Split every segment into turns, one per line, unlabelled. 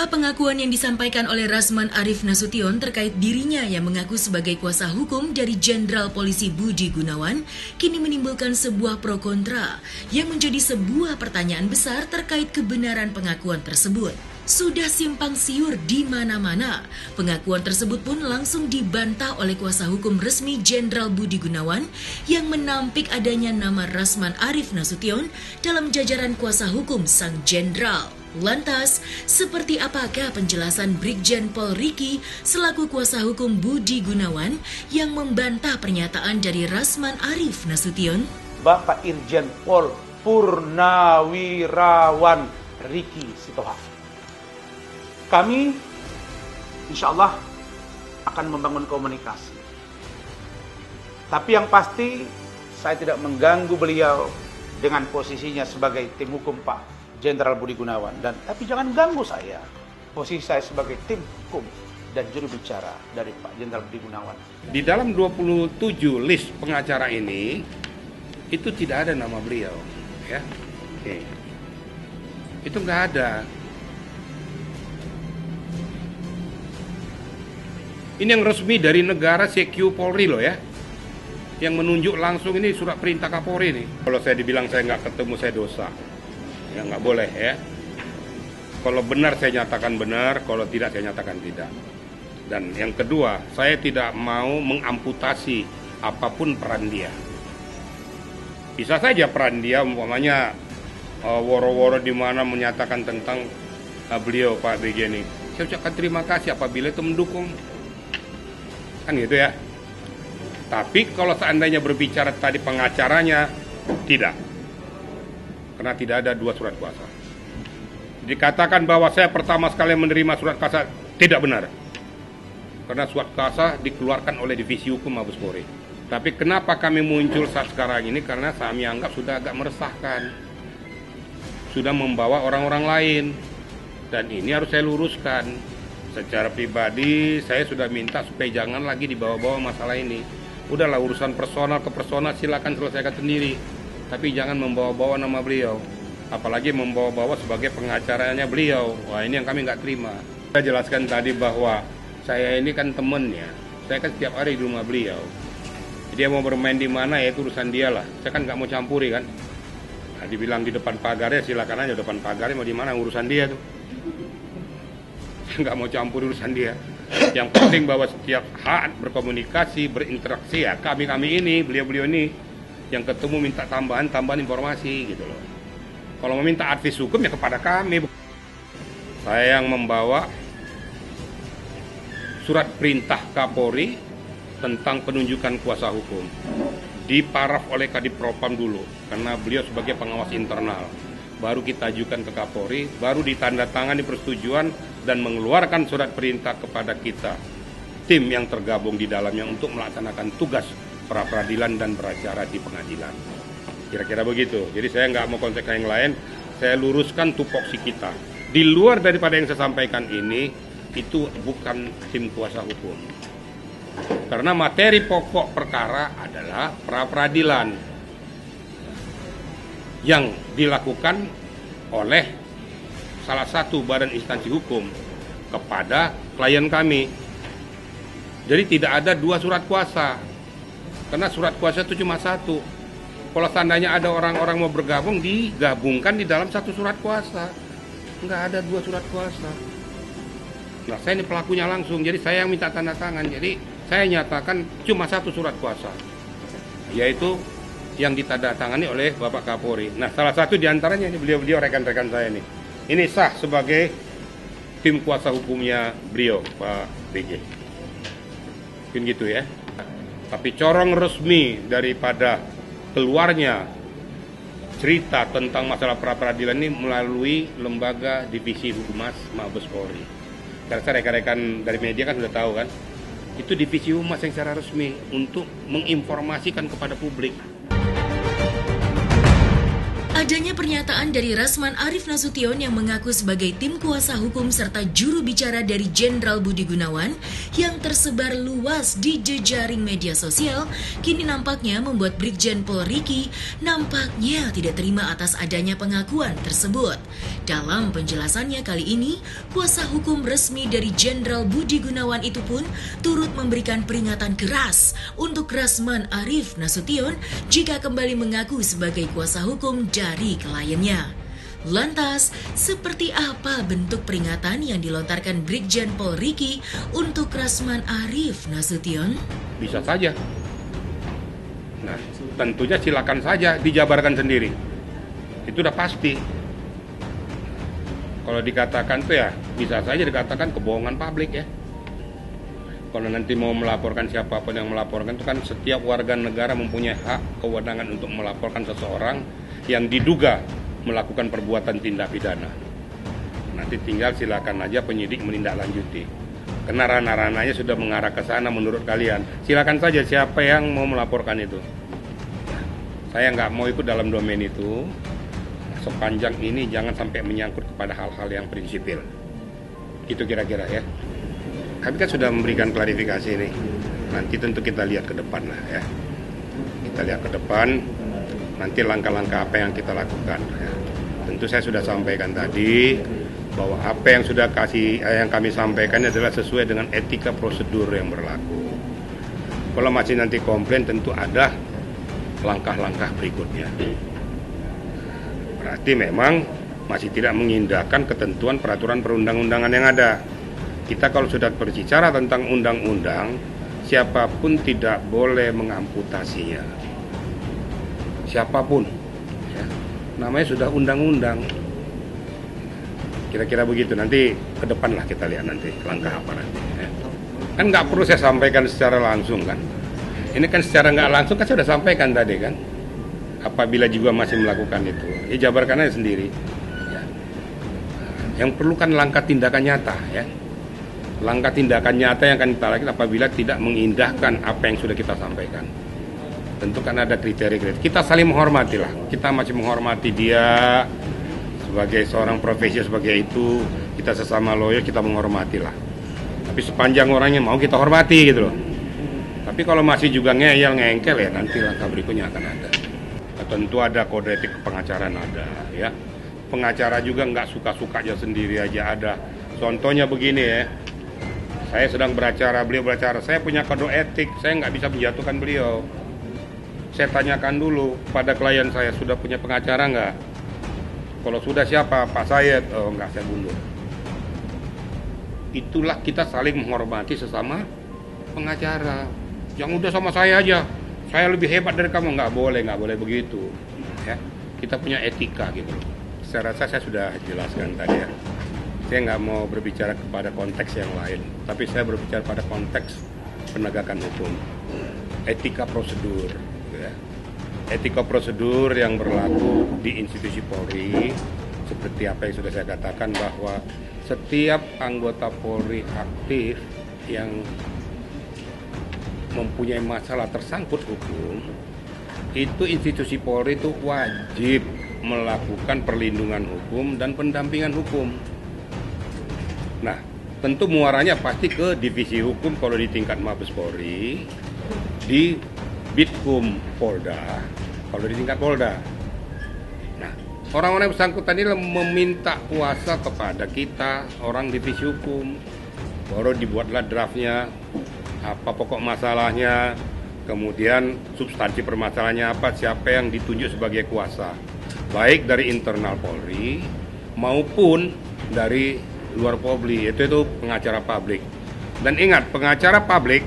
Sebuah pengakuan yang disampaikan oleh Rasman Arif Nasution terkait dirinya yang mengaku sebagai kuasa hukum dari Jenderal Polisi Budi Gunawan kini menimbulkan sebuah pro kontra yang menjadi sebuah pertanyaan besar terkait kebenaran pengakuan tersebut. Sudah simpang siur di mana-mana, pengakuan tersebut pun langsung dibantah oleh kuasa hukum resmi Jenderal Budi Gunawan yang menampik adanya nama Rasman Arif Nasution dalam jajaran kuasa hukum sang jenderal. Lantas, seperti apakah penjelasan Brigjen Pol Riki selaku kuasa hukum Budi Gunawan yang membantah pernyataan dari Rasman Arif Nasution?
Bapak Irjen Pol Purnawirawan Riki Sitohang. Kami insya Allah akan membangun komunikasi. Tapi yang pasti saya tidak mengganggu beliau dengan posisinya sebagai tim hukum Pak Jenderal Budi Gunawan. Tapi jangan ganggu saya. Posisi saya sebagai tim hukum dan juru bicara dari Pak Jenderal Budi Gunawan.
Di dalam 27 list pengacara ini, itu tidak ada nama beliau. Ya. Oke. Itu nggak ada. Ini yang resmi dari negara CQ Polri loh ya. Yang menunjuk langsung ini surat perintah Kapolri nih. Kalau saya dibilang saya nggak ketemu, saya dosa. Ya nggak boleh ya. Kalau benar saya nyatakan benar, kalau tidak saya nyatakan tidak. Dan yang kedua, saya tidak mau mengamputasi apapun peran dia. Bisa saja peran dia umpamanya woro-woro di mana menyatakan tentang beliau Pak BG ini. Saya ucapkan terima kasih apabila itu mendukung. Kan gitu ya. Tapi kalau seandainya berbicara tadi pengacaranya, tidak. Karena tidak ada dua surat kuasa. Dikatakan bahwa saya pertama sekali menerima surat kuasa, tidak benar. Karena surat kuasa dikeluarkan oleh Divisi Hukum Mabes Polri. Tapi kenapa kami muncul saat sekarang ini? Karena kami anggap sudah agak meresahkan. Sudah membawa orang-orang lain. Dan ini harus saya luruskan. Secara pribadi, saya sudah minta supaya jangan lagi dibawa-bawa masalah ini. Udahlah urusan personal ke personal silakan selesaikan sendiri. Tapi jangan membawa-bawa nama beliau. Apalagi membawa-bawa sebagai pengacaranya beliau. Wah ini yang kami nggak terima. Saya jelaskan tadi bahwa saya ini kan temennya. Saya kan setiap hari di rumah beliau. Dia mau bermain di mana ya itu urusan dia lah. Saya kan nggak mau campuri kan. Nah, dibilang di depan pagarnya silakan aja depan pagarnya mau di mana urusan dia tuh. Saya nggak mau campur urusan dia. Yang penting bahwa setiap hak berkomunikasi, berinteraksi ya kami ini, beliau ini yang ketemu minta tambahan informasi gitu loh. Kalau meminta advis hukum ya kepada kami. Saya yang membawa surat perintah Kapolri tentang penunjukan kuasa hukum. Diparaf oleh Kadif Propam dulu karena beliau sebagai pengawas internal. Baru kita ajukan ke Kapolri, baru ditandatangani persetujuan dan mengeluarkan surat perintah kepada kita. Tim yang tergabung di dalamnya untuk melaksanakan tugas pra-peradilan dan beracara di pengadilan. Kira-kira begitu. Jadi saya nggak mau konteks yang lain, saya luruskan tupoksi kita. Di luar daripada yang saya sampaikan ini, itu bukan tim kuasa hukum. Karena materi pokok perkara adalah pra-peradilan yang dilakukan oleh salah satu badan instansi hukum kepada klien kami. Jadi tidak ada dua surat kuasa. Karena surat kuasa itu cuma satu. Kalau seandainya ada orang-orang mau bergabung, digabungkan di dalam satu surat kuasa. Nggak ada dua surat kuasa. Nah, saya ini pelakunya langsung, jadi saya yang minta tanda tangan. Jadi saya nyatakan cuma satu surat kuasa, yaitu yang ditandatangani oleh Bapak Kapolri. Nah, salah satu diantaranya ini beliau rekan-rekan saya ini. Ini sah sebagai tim kuasa hukumnya beliau, Pak BG. Mungkin gitu ya. Tapi corong resmi daripada keluarnya cerita tentang masalah pra-peradilan ini melalui lembaga Divisi Humas Mabes Polri. Karena rekan-rekan dari media kan sudah tahu kan, itu Divisi Humas yang secara resmi untuk menginformasikan kepada publik.
Adanya pernyataan dari Rasman Arif Nasution yang mengaku sebagai tim kuasa hukum serta juru bicara dari Jenderal Budi Gunawan yang tersebar luas di jejaring media sosial kini nampaknya membuat Brigjen Pol Riki nampaknya tidak terima atas adanya pengakuan tersebut. Dalam penjelasannya kali ini, kuasa hukum resmi dari Jenderal Budi Gunawan itu pun turut memberikan peringatan keras untuk Rasman Arif Nasution jika kembali mengaku sebagai kuasa hukum dari kliennya. Lantas, seperti apa bentuk peringatan yang dilontarkan Brigjen Pol Riki untuk Rasman Arif Nasution?
Bisa saja. Nah, tentunya silakan saja dijabarkan sendiri. Itu udah pasti. Kalau dikatakan tuh ya, bisa saja dikatakan kebohongan publik ya. Kalau nanti mau melaporkan siapapun yang melaporkan itu kan setiap warga negara mempunyai hak kewenangan untuk melaporkan seseorang yang diduga melakukan perbuatan tindak pidana. Nanti tinggal silakan aja penyidik menindaklanjuti. Karena ranah-ranahnya sudah mengarah ke sana menurut kalian. Silakan saja siapa yang mau melaporkan itu. Saya nggak mau ikut dalam domain itu. Sepanjang ini jangan sampai menyangkut kepada hal-hal yang prinsipil. Itu kira-kira ya. Kami kan sudah memberikan klarifikasi ini. Nanti tentu kita lihat ke depan lah ya. Kita lihat ke depan. Nanti langkah-langkah apa yang kita lakukan. Ya. Tentu saya sudah sampaikan tadi bahwa apa yang sudah yang kami sampaikan adalah sesuai dengan etika prosedur yang berlaku. Kalau masih nanti komplain tentu ada langkah-langkah berikutnya. Berarti memang masih tidak mengindahkan ketentuan peraturan perundang-undangan yang ada. Kita kalau sudah berbicara tentang undang-undang, siapapun tidak boleh mengamputasinya. Siapapun ya. Namanya sudah undang-undang. Kira-kira begitu. Nanti ke depan lah kita lihat nanti langkah apa nanti ya. Kan nggak perlu saya sampaikan secara langsung kan. Ini kan secara nggak langsung kan saya sudah sampaikan tadi kan. Apabila juga masih melakukan itu, ya jabarkan aja sendiri ya. Yang perlu kan langkah tindakan nyata ya. Langkah tindakan nyata yang akan kita lakukan apabila tidak mengindahkan apa yang sudah kita sampaikan. Tentu kan ada kriteria-kriteria. Kita saling menghormati lah. Kita masih menghormati dia sebagai seorang profesi sebagai itu. Kita sesama lawyer kita menghormati lah. Tapi sepanjang orangnya mau kita hormati gitu loh. Tapi kalau masih juga ngeyel ngengkel ya nanti langkah berikutnya akan ada. Tentu ada kode etik pengacaraan ada ya. Pengacara juga nggak suka-sukanya sendiri aja ada. Contohnya begini ya. Saya sedang beracara, beliau beracara. Saya punya kode etik. Saya nggak bisa menjatuhkan beliau. Saya tanyakan dulu pada klien saya, sudah punya pengacara nggak? Kalau sudah siapa? Pak Sayed. Oh nggak, saya mundur. Itulah kita saling menghormati sesama pengacara. Yang udah sama saya aja, saya lebih hebat dari kamu. Nggak boleh begitu. Ya, kita punya etika gitu. Saya rasa saya sudah jelaskan tadi ya. Saya nggak mau berbicara kepada konteks yang lain, tapi saya berbicara pada konteks penegakan hukum. Etika prosedur. Etika prosedur yang berlaku di institusi Polri seperti apa yang sudah saya katakan bahwa setiap anggota Polri aktif yang mempunyai masalah tersangkut hukum itu institusi Polri itu wajib melakukan perlindungan hukum dan pendampingan hukum. Nah, tentu muaranya pasti ke divisi hukum kalau di tingkat Mabes Polri, di Bitkum Polda, kalau di tingkat Polda. Nah, orang-orang yang bersangkutan ini meminta kuasa kepada kita, orang divisi hukum. Baru dibuatlah draftnya, apa pokok masalahnya, kemudian substansi permasalahannya apa, siapa yang ditunjuk sebagai kuasa. Baik dari internal Polri maupun dari luar Polri, itu pengacara publik. Dan ingat, pengacara publik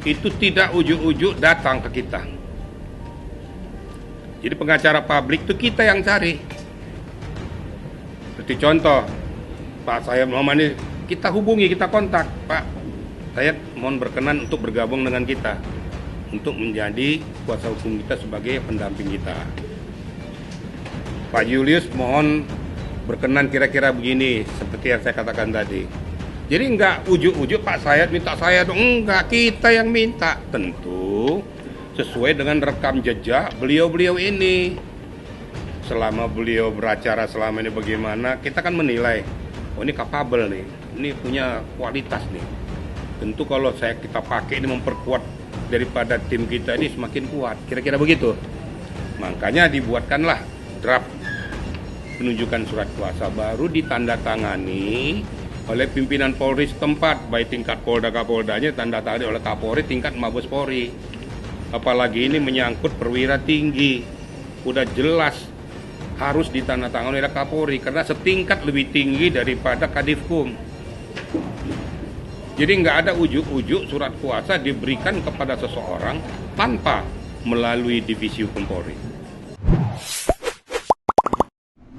itu tidak ujuk-ujuk datang ke kita. Jadi pengacara publik itu kita yang cari. Seperti contoh, Pak Sayed Muhammad ini kita hubungi, kita kontak, Pak Sayed mohon berkenan untuk bergabung dengan kita untuk menjadi kuasa hukum kita sebagai pendamping kita. Pak Julius mohon berkenan kira-kira begini, seperti yang saya katakan tadi. Jadi enggak ujuk-ujuk Pak Sayed minta saya dong, enggak, kita yang minta. Tentu sesuai dengan rekam jejak beliau-beliau ini. selama beliau beracara selama ini bagaimana, kita kan menilai, oh ini capable nih, ini punya kualitas nih. Tentu kalau kita pakai ini memperkuat daripada tim kita ini semakin kuat, kira-kira begitu. Makanya dibuatkanlah draft penunjukan surat kuasa baru ditandatangani oleh pimpinan Polri setempat, baik tingkat Polda Kapoldanya tanda tangani oleh Kapolri tingkat Mabes Polri. Apalagi ini menyangkut perwira tinggi, udah jelas harus ditandatangani oleh Kapolri karena setingkat lebih tinggi daripada Kadifkum. Jadi nggak ada ujuk-ujuk surat kuasa diberikan kepada seseorang tanpa melalui divisi hukum Polri.